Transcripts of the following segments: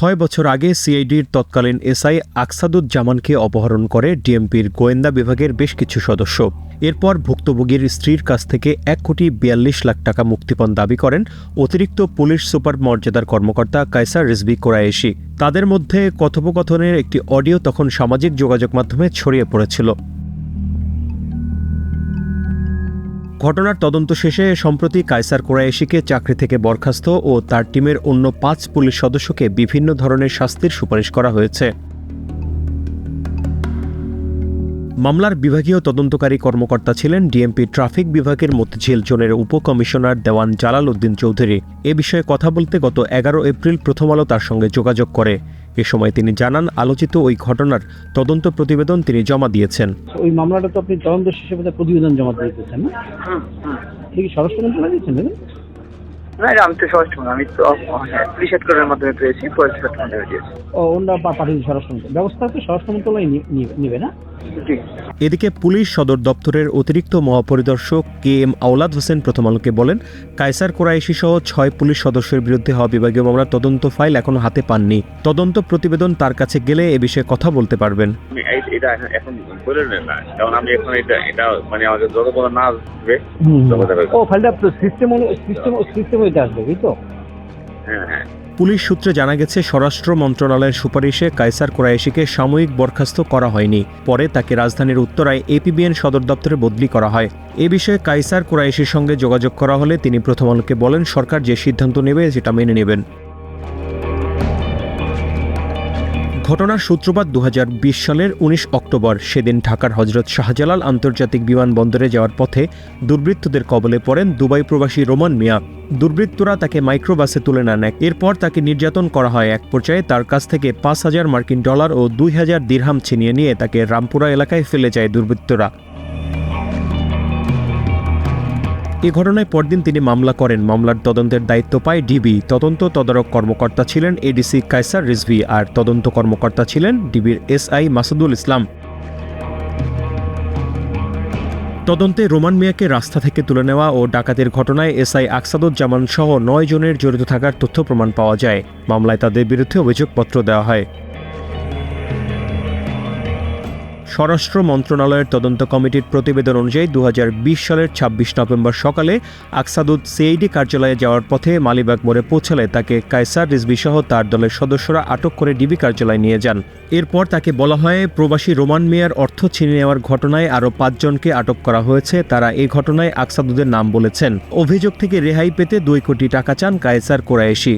6 বছর আগে সিআইডির তৎকালীন এসআই আকসাদুজ্জামানকে অপহরণ করে ডিএমপির গোয়েন্দা বিভাগের বেশ কিছু সদস্য। এরপর ভুক্তভোগীর স্ত্রীর কাছ থেকে 1,42,00,000 টাকা মুক্তিপণ দাবি করেন অতিরিক্ত পুলিশ সুপার মর্যাদার কর্মকর্তা কায়সার রিজভী কোরায়েশি। তাদের মধ্যে কথোপকথনের একটি অডিও তখন সামাজিক যোগাযোগ মাধ্যমে ছড়িয়ে পড়েছিল। ঘটনার তদন্ত শেষে সম্প্রতি কায়সার কোরায়েশিকে চাকরি থেকে বরখাস্ত ও তার টিমের অন্য 5 পুলিশ সদস্যকে বিভিন্ন ধরনের শাস্তির সুপারিশ করা হয়েছে। মামলার বিভাগীয় তদন্তকারী কর্মকর্তা ছিলেন ডিএমপি ট্রাফিক বিভাগের মতিঝিল জোনের উপকমিশনার দেওয়ান জালাল উদ্দিন চৌধুরী। এ বিষয়ে কথা বলতে গত 11 এপ্রিল প্রথম আলো তার সঙ্গে যোগাযোগ করে। এ সময় তিনি জানান, আলোচিত ওই ঘটনার তদন্ত প্রতিবেদন তিনি জমা দিয়েছেন। ওই মামলাটা তো আপনি তদন্ত শেষে প্রতিবেদন জমা দিয়েছেন না? ঠিক স্বরাষ্ট্র মন্ত্রণালয় দিয়েছেন না? না, আমি তো স্বরাষ্ট্র, আমি তো পুলিশ হেডকোয়ার্টারের মাধ্যমে পেয়েছি, পুলিশ হেডকোয়ার্টারে দিয়েছি। ওনারা পাঠিয়ে স্বরাষ্ট্র মন্ত্রণালয় ব্যবস্থা তো স্বরাষ্ট্র মন্ত্রণালয় নেবে না? এদিকে পুলিশ সদর দপ্তরের অতিরিক্ত মহাপরিদর্শক KM আওলাদ হোসেন প্রথম আলোকে বলেন, কায়সার কোরায়েশি সহ 6 পুলিশ সদস্যের বিরুদ্ধে হওয়া বিভাগীয় মামলার তদন্ত ফাইল এখনো হাতে পাননি। তদন্ত প্রতিবেদন তার কাছে গেলে এ বিষয়ে কথা বলতে পারবেন। এটা এখন বলে নেন না, কারণ আমি এখন এটা মানে আমাদের যতক্ষণ না আসবে ফাইলটা সিস্টেম হইতে আসবে, এই তো? হ্যাঁ। পুলিশ সূত্রে জানা গেছে, স্বরাষ্ট্র মন্ত্রণালয়ের সুপারিশে কায়সার কোরায়েশিকে সাময়িক বরখাস্ত করা হয়নি। পরে তাকে রাজধানীর উত্তরায় APBN সদর দপ্তরে বদলি করা হয়। এ বিষয়ে কায়সার কোরায়েশির সঙ্গে যোগাযোগ করা হলে তিনি প্রথম আলোকে বলেন, সরকার যে সিদ্ধান্ত নেবে সেটা মেনে নেবেন। ঘটনার সূত্রপাত 2020 সালের 19 অক্টোবর। সেদিন ঢাকার হজরত শাহজালাল আন্তর্জাতিক বিমানবন্দরে যাওয়ার পথে দুর্বৃত্তদের কবলে পড়েন দুবাই প্রবাসী রোমান মিয়া। দুর্বৃত্তরা তাকে মাইক্রোবাসে তুলে নেন। এরপর তাকে নির্যাতন করা হয়। এক পর্যায়ে তার কাছ থেকে 5,000 মার্কিন ডলার ও 2,000 দিরহাম ছিনিয়ে নিয়ে তাকে রামপুরা এলাকায় ফেলে যায় দুর্বৃত্তরা। এ ঘটনায় পরদিন তিনি মামলা করেন। মামলার তদন্তের দায়িত্ব পায় ডিবি। তদন্ত তদারক কর্মকর্তা ছিলেন এডিসি কায়সার রিজভী, আর তদন্ত কর্মকর্তা ছিলেন ডিবির SI মাসুদুল ইসলাম। তদন্তে রোমান মিয়াকে রাস্তা থেকে তুলে নেওয়া ও ডাকাতির ঘটনায় SI আকসাদুজ্জামান সহ 9 জনের জড়িত থাকার তথ্য প্রমাণ পাওয়া যায়। মামলায় তাদের বিরুদ্ধে অভিযোগপত্র দেওয়া হয়। স্বরাষ্ট্র মন্ত্রণালয়ের তদন্ত কমিটির প্রতিবেদন অনুযায়ী 2020 সালের 26 নভেম্বর সকালে আকসাদুদ সিআইডি কার্যালয়ে যাওয়ার পথে মালিবাগ মোড়ে পৌঁছালে তাকে কায়সার রিজভী সহ তার দলের সদস্যরা আটক করে ডিবি কার্যালয়ে নিয়ে যান। এরপর তাকে বলা হয়, প্রবাসী রোমান মিয়ার অর্থ ছিনিয়ে নেওয়ার ঘটনায় আরও 5 জনকে আটক করা হয়েছে। তারা এই ঘটনায় আকসাদুদের নাম বলেছেন। অভিযোগ থেকে রেহাই পেতে 2 কোটি টাকা চান কায়সার কোরায়েশি।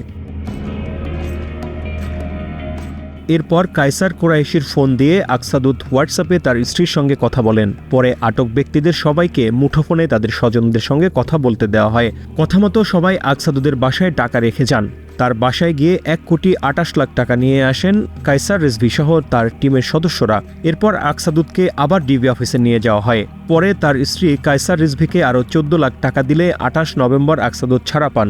এরপর কায়সার কোরায়েশির ফোন দিয়ে আকসাদুদ হোয়াটসঅ্যাপে তার স্ত্রীর সঙ্গে কথা বলেন। পরে আটক ব্যক্তিদের সবাইকে মুঠোফোনে তাদের স্বজনদের সঙ্গে কথা বলতে দেওয়া হয়। কথামতো সবাই আকসাদুদের বাসায় টাকা রেখে যান। তার বাসায় গিয়ে 1,28,00,000 টাকা নিয়ে আসেন কায়সার রিজভী সহ তার টিমের সদস্যরা। এরপর আকসাদুদকে আবার ডিবি অফিসে নিয়ে যাওয়া হয়। পরে তার স্ত্রী কায়সার রিজভীকে আরও 14 লাখ টাকা দিলে 28 নভেম্বর আকসাদুদ ছাড়া পান।